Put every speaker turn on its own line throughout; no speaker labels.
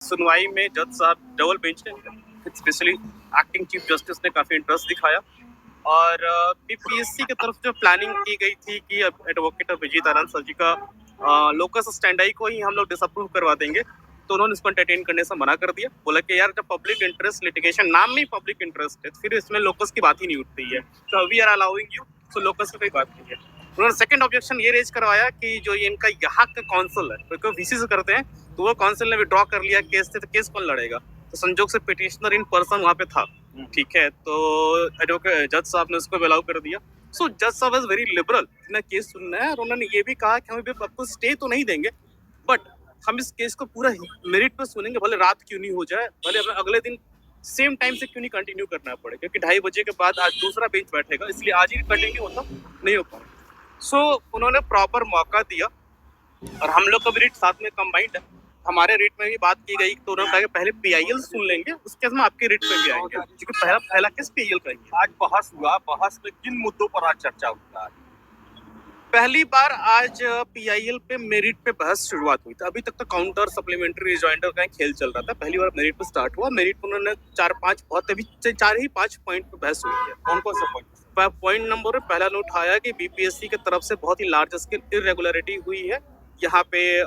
सुनवाई में जज साहब डबल बेंच है, स्पेशली एक्टिंग चीफ जस्टिस ने काफी इंटरेस्ट दिखाया और पीपीएससी की तरफ जो प्लानिंग की गई थी कि एडवोकेट विजीत आनंद सर जी का लोकस स्टैंडाई को ही हम लोग डिसअप्रूव करवा देंगे, तो उन्होंने इसको एंटरटेन करने से मना कर दिया। बोला कि यार जब पब्लिक इंटरेस्ट लिटिगेशन नाम में ही पब्लिक इंटरेस्ट है, फिर इसमें लोकस की बात ही नहीं उठती है, तो we are allowing you, so locus की कोई बात नहीं है। उन्होंने सेकंड ऑब्जेक्शन ये रेज करवाया कि जो ये इनका यहाँ का काउंसिल है, क्योंकि वीसी से करते हैं, तो वो काउंसिल ने विड्रॉ कर लिया केस से, तो केस कौन लड़ेगा? तो संजोग से पिटिशनर इन पर्सन वहाँ पे था, ठीक है, तो एडवोकेट जज साहब ने उसको अलाउ कर दिया। सो जज साहब इज वेरी लिबरल, इन्हें केस सुनना है और उन्होंने ये भी कहा कि हम आपको स्टे तो नहीं देंगे, बट हम इस केस को पूरा मेरिट पे सुनेंगे, भले रात क्यों नहीं हो जाए, भले हमें अगले दिन सेम टाइम से क्यों नहीं कंटिन्यू करना पड़े, क्योंकि 2:30 बजे के बाद आज दूसरा बेंच बैठेगा, इसलिए आज ही कंटिन्यू होता नहीं हो पाए। सो उन्होंने प्रॉपर मौका दिया और हम लोग का भी रेट साथ में कंबाइंड है, हमारे रेट में भी बात की गई, तो उन्होंने कहा कि पहले पीआईएल सुन लेंगे, उसके बाद हम आपके रेट पे भी आएंगे, क्योंकि पहला केस पीआईएल का ही है।
आज बहस हुआ, बहस में किन मुद्दों पर आज चर्चा हुआ?
पहली बार आज पीआईएल पे मेरिट पे बहस शुरुआत हुई थी। अभी तक तो काउंटर सप्लीमेंट्री रिजॉइंडर का खेल चल रहा था, पहली बार मेरिट पे स्टार्ट हुआ। मेरिट पे उन्होंने 4 ही 5 पॉइंट पे बहस हुई है।
कौन कौन सा पॉइंट?
पॉइंट नंबर पहला ने उठाया कि बीपीएससी की तरफ से बहुत ही लार्ज स्केल इरेगुलरिटी हुई है यहाँ पे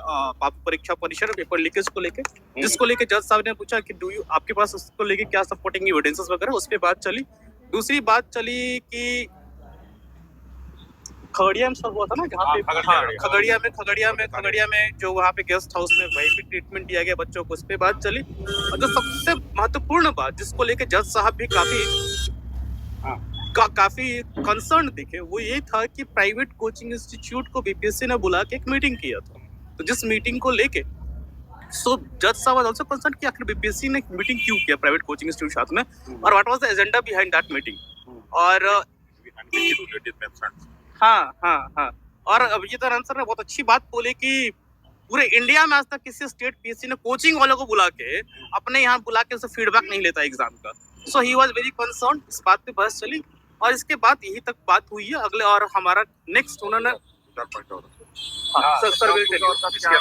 परीक्षा परिसर पेपर लीकेज को लेके, जिसको लेके जज साहब ने पूछा कि आपके पास उसको लेके क्या सपोर्टिंग एविडेंसेस वगैरह, उस पे बात चली। दूसरी बात चली कि खगड़िया में सब हुआ था ना, जहाँ पे खगड़िया में जो वहाँ पे गेस्ट हाउस में वहीं पे ट्रीटमेंट दिया गया बच्चों को, उस पे बात चली। और जो सबसे महत्वपूर्ण बात जिसको लेके जज साहब भी काफी कंसर्न दिखे, वो ये था कि प्राइवेट कोचिंग इंस्टीट्यूट को बीपीएससी ने बुला के एक मीटिंग किया था, तो जिस मीटिंग को लेके जज साहब आल्सो कंसर्न कि आखिर बीपीएससी ने मीटिंग क्यों किया प्राइवेट कोचिंग इंस्टीट्यूट साथ में, और what was the agenda behind that meeting. और हाँ और अभिजीत आनंद सर ने बहुत अच्छी बात बोली कि पूरे इंडिया में आज तक किसी स्टेट पीएससी ने कोचिंग वालों को बुला के अपने यहाँ बुला के उसे फीडबैक नहीं लेता एग्जाम का। सो ही वाज वेरी कंसर्न, इस बात पे बहस चली और इसके बाद यही तक बात हुई है। अगले और हमारा नेक्स्ट उन्होंने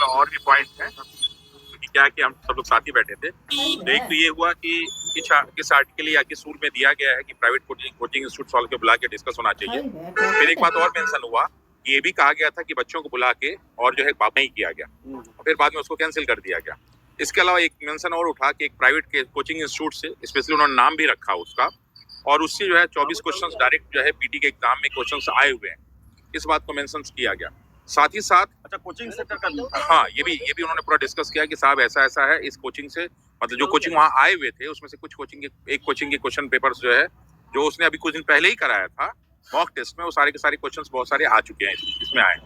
और भी पॉइंट है क्योंकि क्या कि हम सब लोग साथ ही बैठे थे, तो एक तो ये हुआ कि किस आर्टिकल या किस रूल में दिया गया है कि प्राइवेट कोचिंग इंस्टीट्यूट वालों के बुला के डिस्कस होना चाहिए। फिर एक बात और मेंशन हुआ कि ये भी कहा गया था कि बच्चों को बुला के और जो है नहीं किया गया, और फिर बाद में उसको कैंसिल कर दिया गया। इसके अलावा एक मेंशन और उठा कि एक प्राइवेट कोचिंग इंस्टीट्यूट से स्पेशली उन्होंने नाम भी रखा उसका, और उससे जो है 24 क्वेश्चंस डायरेक्ट जो है पीटी के एग्जाम में क्वेश्चंस आए हुए हैं, इस बात को मेंशन किया गया। साथ ही साथ
अच्छा कोचिंग सेंटर का
ये भी उन्होंने पूरा डिस्कस किया कि साहब ऐसा है, इस कोचिंग से मतलब जो कोचिंग वहाँ आए हुए थे उसमें से कुछ कोचिंग के क्वेश्चन पेपर्स जो है जो उसने अभी कुछ दिन पहले ही कराया था मॉक टेस्ट में, वो सारे के सारे क्वेश्चंस बहुत सारे आ चुके हैं इसमें आए,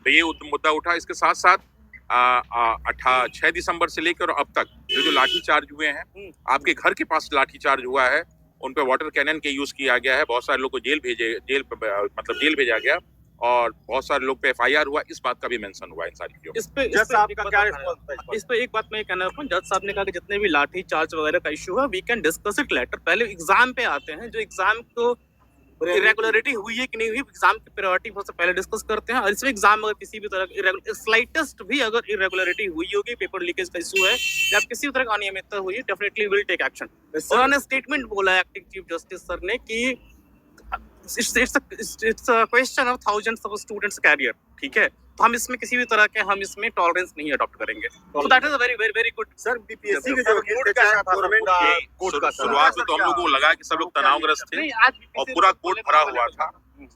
तो ये मुद्दा उठा। इसके साथ साथ 6 दिसंबर से लेकर अब तक जो लाठी चार्ज हुए हैं, आपके घर के पास लाठी चार्ज हुआ है, उन पे वाटर कैनन के यूज किया गया है, बहुत सारे लोग को जेल भेजा गया और बहुत सारे लोग पे एफआईआर हुआ, इस बात का भी मेंशन हुआ इन सारी चीजों।
इस पे एक बात मैं कहना चाहूँ, जज साहब ने कहा कि जितने भी लाठी चार्ज वगैरह का इशू है we can discuss it later. पहले एग्जाम पे आते हैं, जो एग्जाम को इरेगुलरिटी हुई है कि नहीं हुई, एग्जाम की प्रायोरिटी सबसे पहले डिस्कस करते हैं। और इसमें एग्जाम अगर किसी भी तरह स्लाइटेस्ट भी अगर इरेगुलरिटी हुई होगी, पेपर लीकेज का इशू है या किसी भी तरह की अनियमितता हुई है, डेफिनेटली विल टेक एक्शन। उन्होंने स्टेटमेंट बोला है एक्टिंग चीफ जस्टिस सर ने कि it's a question of thousands of students career, ठीक है, तो हम इसमें किसी भी तरह के टॉलरेंस नहीं अडॉप्ट करेंगे। So that is a very very very good।
Sir BPSC के जो कोर्ट का
शुरुआत में तो हम लोगों को लगा कि सब लोग तनावग्रस्त थे और पूरा कोर्ट भरा हुआ था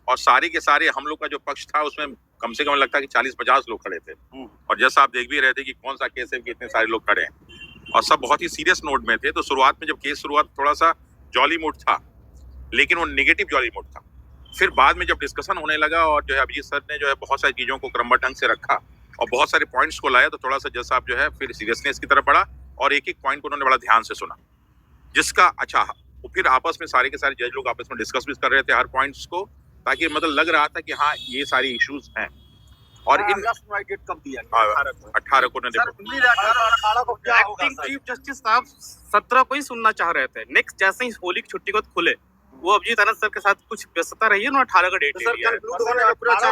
और सारे के सारे हम लोग का जो पक्ष था उसमें कम से कम लगता है कि 40-50 लोग खड़े थे, और जैसा आप देख भी रहे थे कि कौन सा केस है कि इतने सारे लोग खड़े हैं और सब बहुत ही सीरियस नोट में थे। तो शुरुआत में जब केस शुरुआत थोड़ा सा जॉली मूड था, लेकिन वो नेगेटिव जॉली मूड था। फिर बाद में जब डिस्कशन होने लगा और जो है अभिजीत सर ने जो है बहुत सारी चीज़ों को क्रमबद्ध ढंग से रखा और बहुत सारे पॉइंट्स को लाया, तो थोड़ा सा जज साहब जो है फिर सीरियसनेस की तरफ बढ़ा और एक पॉइंट को उन्होंने बड़ा ध्यान से सुना, जिसका अच्छा फिर आपस में सारे के सारे जज लोग आपस में डिस्कस भी कर रहे थे हर पॉइंट्स को, ताकि मतलब लग रहा था कि हाँ ये सारे इश्यूज हैं। और इन 18 को
एक्टिंग चीफ जस्टिस साहब 17 को ही सुनना चाह रहे थे। नेक्स्ट जैसे ही होली की छुट्टी को खुले, वो अभिजीत आनंद सर के साथ कुछ व्यस्तता रही है, उन्होंने 18 का डेट दिया है।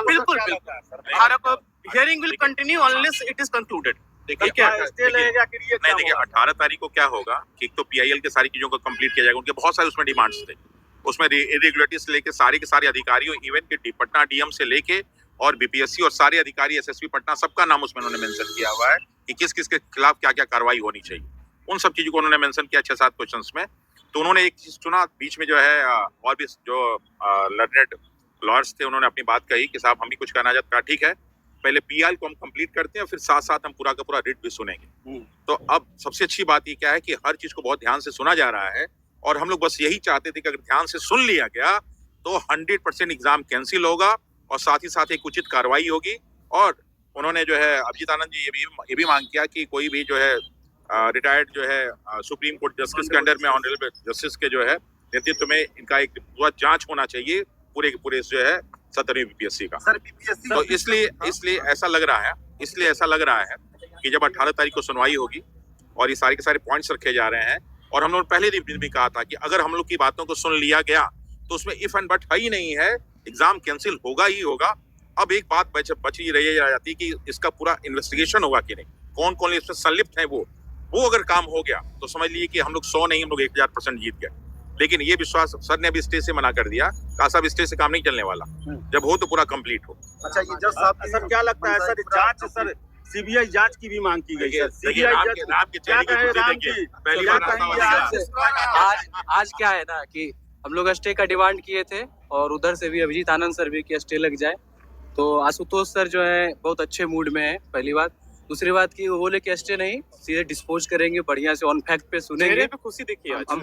बिल्कुल 18 को hearing will continue unless it is concluded.
देखिए
क्या स्टे लगेगा कि ये
नहीं, देखिए 18 तारीख को क्या होगा कि एक तो पीआईएल के सारी चीजों को कंप्लीट किया जाएगा। उनके बहुत सारे उसमें डिमांड्स थे, उसमें इरेगुलरिटीज से लेके सारे के सारे अधिकारियों, इवन के पटना डीएम से लेके और बीपीएससी और सारे अधिकारी एसएसपी पटना, सबका नाम उसमें उन्होंने मेंशन किया हुआ है कि किस किस के खिलाफ क्या क्या कार्रवाई होनी चाहिए। उन सब चीजों को उन्होंने मेंशन किया 6-7 क्वेश्चंस में। तो उन्होंने एक चीज चुना बीच में, जो है और भी जो लर्नेड लॉयर्स थे, उन्होंने अपनी बात कही कि साहब हम भी कुछ कहना चाहते हैं, ठीक है पहले पीआईएल को हम कंप्लीट करते हैं, फिर साथ साथ हम पूरा का पूरा रिट भी सुनेंगे। तो अब सबसे अच्छी बात ये क्या है कि हर चीज को बहुत ध्यान से सुना जा रहा है, और हम लोग बस यही चाहते थे कि अगर ध्यान से सुन लिया गया तो 100% एग्जाम कैंसिल होगा और साथ ही साथ एक उचित कार्रवाई होगी। और उन्होंने जो है अभिजीत आनंद जी ये भी मांग किया कि कोई भी जो है रिटायर्ड जो है सुप्रीम कोर्ट जस्टिस के अंडर में ऑनरेबल जस्टिस के जो है नेतृत्व में इनका एक पूरा जांच होना चाहिए पूरे जो है 17वीं बीपीएससी का।
सर बीपीएससी
तो इसलिए ऐसा लग रहा है कि जब 18 तारीख को सुनवाई होगी और ये सारे के सारे पॉइंट्स रखे जा रहे हैं, और हम लोग पहले दिन भी कहा था कि अगर हम लोग की बातों को सुन लिया गया तो उसमें इफ एंड बट है ही नहीं है, एग्जाम कैंसिल होगा ही होगा। अब एक बात बच ही रह जाती कि इसका पूरा इन्वेस्टिगेशन होगा कि नहीं, कौन कौन इसमें संलिप्त है। वो अगर काम हो गया तो समझ लीजिए कि हम लोग 100 नहीं, हम लोग 1000% जीत गए। लेकिन ये विश्वास सर ने अभी स्टेज से मना कर दिया, कहा साहब स्टेज से काम नहीं चलने वाला, जब हो तो पूरा कंप्लीट हो।
अच्छा ये जज साहब सर क्या लगता है सर, जांच सर सीबीआई जांच की भी मांग की गई है।
आज क्या है ना कि हम लोग स्टे का डिमांड किए थे और उधर से भी अभिजीत आनंद सर भी कि स्टे लग जाए। तो आशुतोष सर जो है बहुत अच्छे मूड में है, पहली बात। दूसरी बात की वो बोले कि स्टे नहीं, सीधे डिस्पोज करेंगे, बढ़िया से ऑन फैक्ट पे सुनेंगे,
पे खुशी देखिए आज।
हम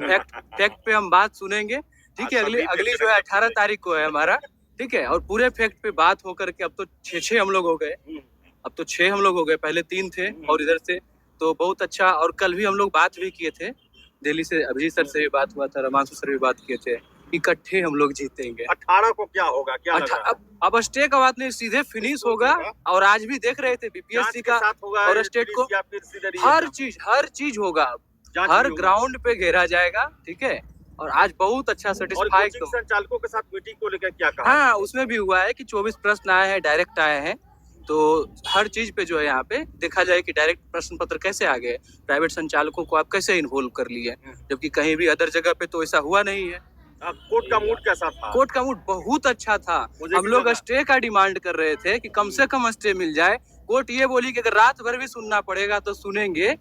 फैक्ट पे हम बात सुनेंगे, ठीक है। अगली जो है 18 तारीख को है हमारा, ठीक है। और पूरे फैक्ट पे बात होकर के अब तो 6 हम लोग हो गए, अब तो 6 हम लोग हो गए, पहले 3 थे और इधर से, तो बहुत अच्छा। और कल भी हम लोग बात भी किए थे, दिल्ली से अभिजीत सर से भी बात हुआ था, रमांशु सर भी बात किए थे, इकट्ठे हम लोग जीतेंगे।
18 को क्या होगा, क्या लगा?
अब स्टे का बात नहीं, सीधे फिनिश होगा। और आज भी देख रहे थे बीपीएससी का और स्टेट को, हर चीज होगा, हर ग्राउंड पे घेरा जाएगा, ठीक है। और आज बहुत अच्छा सेटिस्फाई।
संचालकों के साथ मीटिंग को लेकर क्या कहा?
हाँ, उसमें भी हुआ है कि 24 प्रश्न आए हैं, डायरेक्ट आए हैं। तो हर चीज पे जो है यहाँ पे देखा जाए कि डायरेक्ट प्रश्न पत्र कैसे आ गए, प्राइवेट संचालकों को आप कैसे इन्वॉल्व कर लिए, जबकि कहीं भी अदर जगह पे तो ऐसा हुआ नहीं है।
कोर्ट का मूड कैसा था?
कोर्ट का मूड बहुत अच्छा था। हम लोग स्टे का डिमांड कर रहे थे कि कम से कम स्टे मिल जाए। कोर्ट ये बोली कि अगर रात भर भी सुनना पड़ेगा तो सुनेंगे,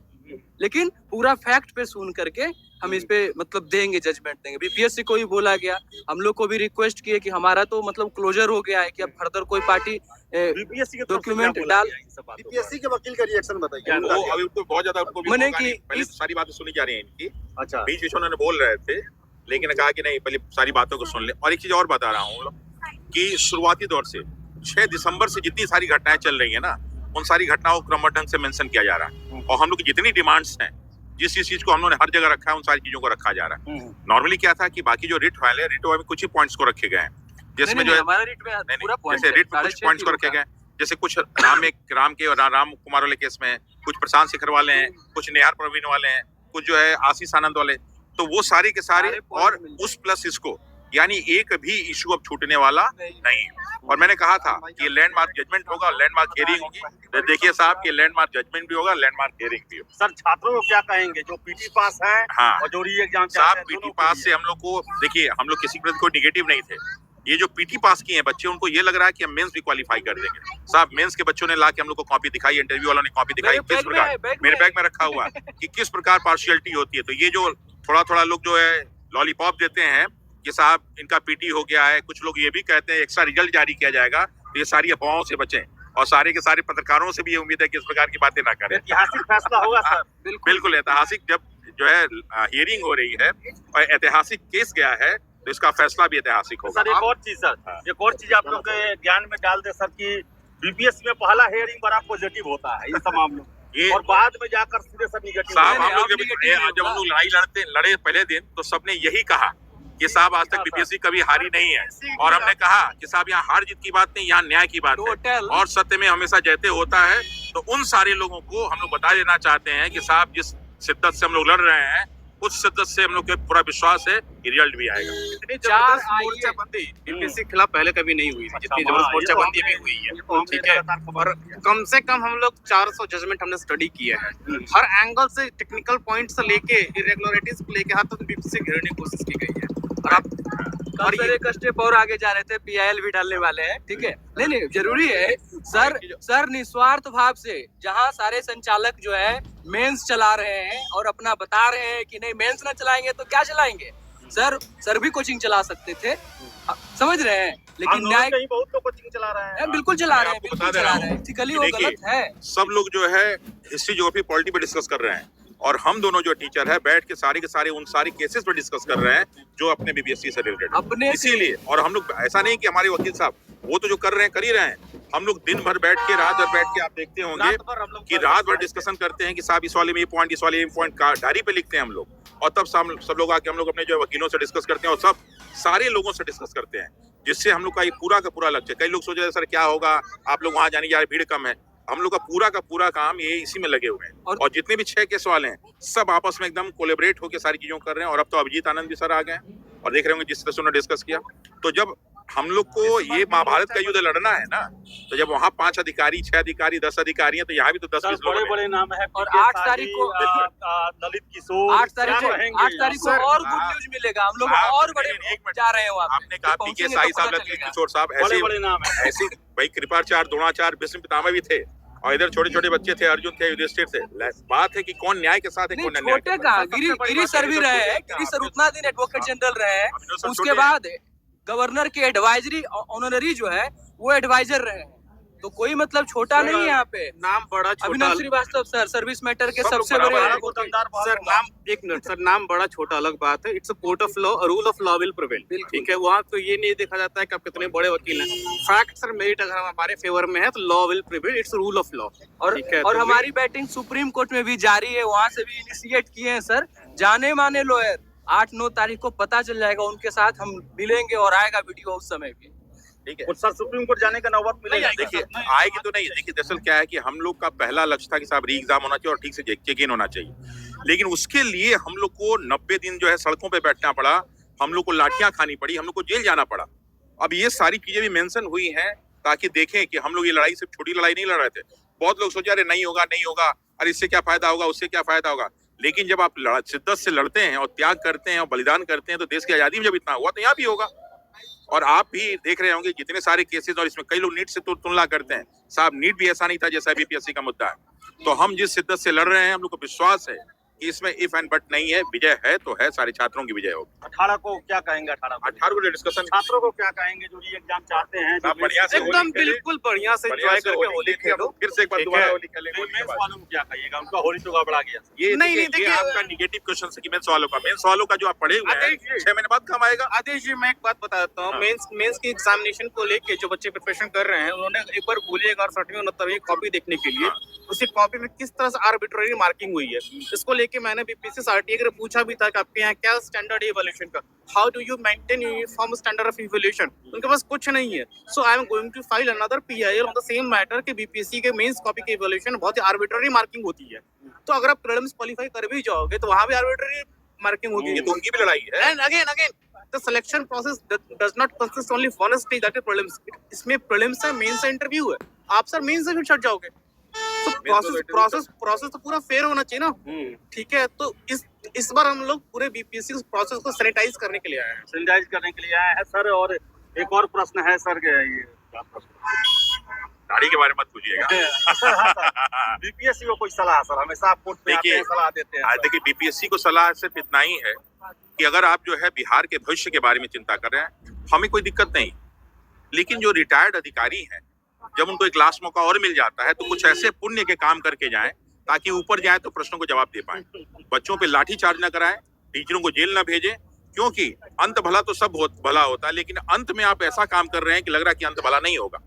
लेकिन पूरा फैक्ट पे सुन करके हम इस पे मतलब देंगे, जजमेंट देंगे। बीपीएससी को भी बोला गया, हम लोग को भी रिक्वेस्ट किए कि हमारा तो मतलब क्लोजर हो गया है कि अब फर्दर कोई पार्टी
बीपीएससी के
डॉक्यूमेंट डाल।
बीपीएससी के वकील का रिएक्शन बताइए।
वो अभी उनको बहुत ज्यादा
मैंने कि
पहले सारी बातें सुनी जा रही हैं इनकी।
अच्छा,
बीच बीच उन्होंने बोल रहे थे, लेकिन कहा कि नहीं पहले सारी बातों को सुन ले। और एक चीज और बता रहा हूँ कि शुरुआती दौर से 6 दिसंबर से जितनी सारी घटनाएं चल रही है ना, उन सारी घटनाओं को क्रमबद्ध ढंग से मेंशन किया जा रहा है। और हम लोग की जितनी डिमांड्स हैं, जिस चीज को हम लोगों ने हर जगह रखा है, उन सारी चीजों को रखा जा रहा है। नॉर्मली क्या था कि बाकी जो रिट फाइल है, रिट में कुछ ही पॉइंट्स को रखे गए हैं, जिसमें जो है
हमारा रिट में पूरा पॉइंट
जैसे रिट में कुछ पॉइंट्स को रखे गए, जैसे कुछ राम कुमार वाले केस में, कुछ प्रशांत शेखर वाले हैं, कुछ नेहार प्रवीण वाले हैं, कुछ जो है आशीष आनंद वाले। तो वो सारे के सारे, और उस प्लस इसको, यानी एक भी इशू अब छूटने वाला नहीं। और मैंने कहा था कि लैंडमार्क जजमेंट होगा, लैंडमार्क हियरिंग होगी। तो देखिए साहब कि लैंडमार्क जजमेंट भी होगा, लैंडमार्क हियरिंग भी होगा।
सर छात्रों को क्या कहेंगे जो पीटी पास है
हाँ,
और जो री एग्जाम
साहब पीटी पास से हम लोग को, देखिए हम लोग किसी प्रति कोई निगेटिव नहीं थे। ये जो पीटी पास किए हैं बच्चे, उनको ये लग रहा है कि हम मेंस भी क्वालिफाई कर देंगे। साहब मेंस के बच्चों ने ला के हम लोग को कॉपी दिखाई, इंटरव्यू वालों ने कॉपी दिखाई, किस प्रकार मेरे बैग में रखा हुआ कि किस प्रकार पार्शियलिटी होती है। तो ये जो थोड़ा लोग जो है लॉलीपॉप देते हैं कि साहब इनका पीटी हो गया है, कुछ लोग ये भी कहते हैं एक्स्ट्रा रिजल्ट जारी किया जाएगा, तो ये सारी अफवाहों से बचें। और सारे के सारे पत्रकारों से भी ये उम्मीद है कि इस प्रकार की बातें ना करें।
ऐतिहासिक फैसला होगा सर।
बिल्कुल ऐतिहासिक, जब जो है हियरिंग हो रही है और ऐतिहासिक केस गया है, तो इसका फैसला भी ऐतिहासिक होगा।
सर एक और चीज एक और चीज आप लोग के ज्ञान में डाल दे सर कि बीपीएससी में पहला हियरिंग बड़ा पॉजिटिव होता है इन तमाम लोग, और बाद में जाकर सीधे सर निगेटिव।
साहब हम लोग जब हम लोग लड़ाई लड़े पहले दिन, तो सबने यही कहा कि साहब आज तक बीपीएससी कभी हारी नहीं है। और हमने कहा कि साहब यहाँ हार जीत की बात नहीं, यहाँ न्याय की बात है, और सत्य में हमेशा जयते होता है। तो उन सारे लोगों को हम लोग बता देना चाहते हैं कि साहब जिस शिद्दत से हम लोग लड़ रहे हैं, उस शिद्दत से हम लोग को पूरा विश्वास है कि रिजल्ट भी आएगा।
इतनी
चार
जबरदस्त
आइए।
मोर्चाबंदी बीपीएससी के खिलाफ पहले कभी नहीं हुई थी जितनी
अच्छा,
जबरदस्त
हाँ, ये तो
मोर्चाबंदी
हमने-
भी हुई है,
ये तो हमने
ठीक है।
लगातार खबर
और
किया।
कम से कम हम लोग 400 जजमेंट हमने स्टडी किए हैं, हर एंगल से टेक्निकल पॉइंट से लेके इरेगुलरिटीज को लेके हद तक बीपीएससी घेरने की कोशिश की गई है। और आप
कल सर एक स्टेप और आगे जा रहे थे, पीआईएल भी डालने वाले हैं, ठीक है। नहीं नहीं जरूरी है सर निस्वार्थ भाव से जहां सारे संचालक जो है मेंस चला रहे हैं और अपना बता रहे हैं कि नहीं मेंस ना चलाएंगे तो क्या चलाएंगे। सर भी कोचिंग चला सकते थे, समझ रहे हैं, लेकिन न्याय
कहीं बहुत लोग कोचिंग चला रहे हैं।
बिल्कुल चला रहे हैं,
आपको
बिल्कुल
बता दे
चला
रहा
रहे हैं,
हूँ
एथिकली
कि
वो
देखिए,
गलत है।
सब लोग जो है हिस्ट्री ज्योग्राफी पॉलिटी पे डिस्कस कर रहे हैं और हम दोनों जो टीचर है बैठ के सारे उन सारी केसेस पे डिस्कस कर रहे हैं जो अपने बीपीएससी से रिलेटेड
अपने
इसीलिए। और हम लोग ऐसा नहीं कि हमारे वकील साहब वो तो जो कर रहे हैं कर ही रहे हैं, हम लोग दिन भर बैठ के रात भर बैठ के आप देखते होंगे
रात भर हम लोग
कि रात भर डिस्कशन करते हैं कि साहब इस वाले में ये पॉइंट, इस वाले में पॉइंट का डायरी पे लिखते हैं हम लोग, और तब सब लोग आके हम लोग अपने जो वकीलों से डिस्कस करते हैं और सब सारे लोगों से डिस्कस करते हैं, जिससे हम लोग का ये पूरा का पूरा लक्ष्य। कई लोग सोच रहे हैं सर क्या होगा, आप लोग वहां जाने जा रहे, भीड़ कम है। हम लोग का पूरा काम ये इसी में लगे हुए हैं और जितने भी 6 केस वाले हैं सब आपस में एकदम कोलेबरेट होकर सारी चीजों कर रहे हैं। और अब तो अभिजीत आनंद भी सर आ गए हैं और देख रहे होंगे जिस तरह से उन्होंने डिस्कस किया। तो जब हम लोग को ये महाभारत का युद्ध लड़ना है ना, तो जब वहाँ 5 अधिकारी, 6 अधिकारी, 10 अधिकारी हैं, तो यहाँ भी तो 10-20 लोग
बड़े
हैं।
बड़े नाम है।
और
पीके
8
साहनी,
तारीख को
ललित किशोर
8 तारीख को
रहेंगे
8 तारीख को
सर,
और गुड न्यूज मिलेगा, हम लोग
आप-
और बड़े
एक मिनट।
जा रहे हैं वहाँ पे।
आपने कहा
पहुंचेंगे
पीके
तो
साई
पता
साहब, ललित
चलेगा।
किशोर साहब,
बड़े
ऐसे
बड़े नाम है।
ऐसे भाई कृपाचार्य, द्रोणाचार्य, भीष्म पितामह भी थे और इधर छोटे छोटे बच्चे थे, अर्जुन थे, युधिष्ठिर थे। बात है कि कौन न्याय के साथ है,
नहीं
कौन अन्याय के
छोटे
साथ
कहा,
है।
गिरी सर भी रहे हैं, गिरी सर उतना दिन एडवोकेट जनरल रहे हैं,
अभिनव सर
उसके
छोटे
बाद गवर्नर के एडवाइजरी ऑनररी जो है वो एडवाइजर रहे हैं, तो कोई मतलब छोटा नहीं है यहाँ पे।
नाम बड़ा छोटा,
अभिनव श्रीवास्तव सर सर्विस मैटर के
सब लोग
सबसे
बराबर
बड़े
हैं।
दुकानदार बहुत
सर
होगा।
नाम, एक मिनट सर, नाम बड़ा छोटा अलग बात है। It's a court of law, rule of law will prevail, ठीक है। वहाँ तो ये नहीं देखा जाता है कि आप कितने बड़े वकील हैं। फैक्ट सर मेरिट अगर हमारे फेवर में है तो law will prevail, it's rule of law.
और
ठीक है,
और
तो
हमारी बैटिंग सुप्रीम कोर्ट में भी जारी है, वहाँ से भी इनिशिएट किए हैं सर जाने माने लॉयर। 8-9 तारीख को पता चल जाएगा, उनके साथ हम मिलेंगे और आएगा वीडियो उस समय भी।
ठीक है।
और सर सुप्रीम कोर्ट जाने का नौबत मिलेगा।
देखिए आएगी तो नहीं। देखिए दरअसल क्या है कि हम लोग का पहला लक्ष्य था कि साहब री एग्जाम होना चाहिए और ठीक से चेक इन होना चाहिए, लेकिन उसके लिए हम लोग को 90 दिन जो है सड़कों पे बैठना पड़ा, हम लोग को लाठियां खानी पड़ी, हम लोग को जेल जाना पड़ा। अब ये सारी चीजें भी मेंशन हुई हैं ताकि देखें कि हम लोग ये लड़ाई सिर्फ छोटी लड़ाई नहीं लड़ रहे थे। बहुत लोग सोचे अरे नहीं होगा, अरे इससे क्या फायदा होगा, उससे क्या फायदा होगा, लेकिन जब आप शिद्दत से लड़ते हैं और त्याग करते हैं और बलिदान करते हैं तो देश की आजादी में जब इतना हुआ तो यहाँ भी होगा। और आप भी देख रहे होंगे जितने सारे केसेस, और इसमें कई लोग नीट से तुलना करते हैं, साहब नीट भी ऐसा नहीं था जैसा बीपीएससी का मुद्दा है। तो हम जिस शिद्दत से लड़ रहे हैं, हम लोग को विश्वास है कि इसमें इफ एंड बट नहीं है, विजय है तो है, सारे छात्रों की विजय होगी।
18 को क्या कहेंगे? 18
को डिस्कशन
छात्रों को क्या कहेंगे जो ये एग्जाम चाहते हैं?
आप बढ़िया से
एकदम बिल्कुल बढ़िया से एंजॉय करके होली खेलो।
फिर से एक बार
ठीक
दोबारा
है।
होली खेलेंगे।
मेंस वालों को क्या कहिएगा? उनका होली तो गड़बड़ा गया।
ये
नहीं,
देखिए,
देखिए,
ये आपका निगेटिव क्वेश्चन है कि मेंस वालों का, मेंस वालों का जो आप पढ़े हुए हैं
आदेश जी।
6 महीने बाद काम आएगा।
आदेश जी मैं एक बात बताता हूँ,
हाँ।
मेंस की एग्जामिनेशन को लेके जो बच्चे प्रिपरेशन कर रहे हैं उन्होंने एक बार बोलिएगा और 7वीं 69वीं कॉपी देखने के लिए उसी कॉपी में किस तरह से आर्बिट्रेरी मार्किंग हुई है। इसको लेके मैंने बीपीएससी आरटीए को पूछा भी था कि आपके यहाँ क्या स्टैंडर्ड है इवैल्यूएशन का, how do you maintain uniform standard of evaluation. उनके पास कुछ नहीं है। So I am going to file another PIL on the same matter कि बीपीएससी के मेंस कॉपी के इवैल्यूएशन बहुत ही आर्बिट्रेरी मार्किंग होती है। तो अगर आप प्रीलिम्स क्वालीफाई कर भी जाओगे तो वहां भी आर्बिट्रेरी मार्किंग होगी।
ये तो उनकी भी लड़ाई है।
And again, the selection process does not consist only of one stage, that is prelims. इसमें prelims है, mains है, interview है। आप सर मेंस से फिर छट जाओगे। तो प्रोसेस तो पूरा फेयर होना चाहिए ना। ठीक है, तो इस बार हम लोग पूरे बीपीएससी प्रोसेस को सैनिटाइज करने के लिए आए हैं।
सैनिटाइज करने के लिए आया है सर। और एक और प्रश्न है सर, ये
दाढ़ी के बारे में मत पूछिएगा।
बीपीएससी को कोई सलाह सर? हमेशा आप कोर्ट में आते
देखिए,
हैं, सलाह देते हैं।
देखिए बीपीएससी को सलाह सिर्फ इतना ही है कि अगर आप जो है बिहार के भविष्य के बारे में चिंता कर रहे हैं, हमें कोई दिक्कत नहीं, लेकिन जो रिटायर्ड अधिकारी हैं जब उनको एक लास्ट मौका और मिल जाता है तो कुछ ऐसे पुण्य के काम करके जाएं ताकि ऊपर जाए तो प्रश्नों को जवाब दे पाएं। बच्चों पे लाठी चार्ज न कराएं, टीचरों को जेल न भेजें, क्योंकि अंत भला तो सब भला होता है, लेकिन अंत में आप ऐसा काम कर रहे हैं कि लग रहा है कि अंत भला नहीं होगा।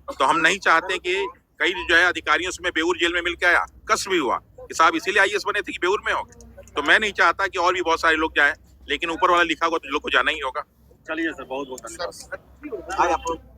तो हम नहीं चाहते कि कई जो है अधिकारियों से बेऊर जेल में मिल के आया, कष्ट भी हुआ कि साहब इसीलिए आईएएस बने थे कि बेऊर में हो गए। तो मैं नहीं चाहता कि और भी बहुत सारे लोग जाएं, लेकिन ऊपर वाला लिखा हुआ तो लोग को जाना ही होगा।
चलिए सर, बहुत बहुत धन्यवाद।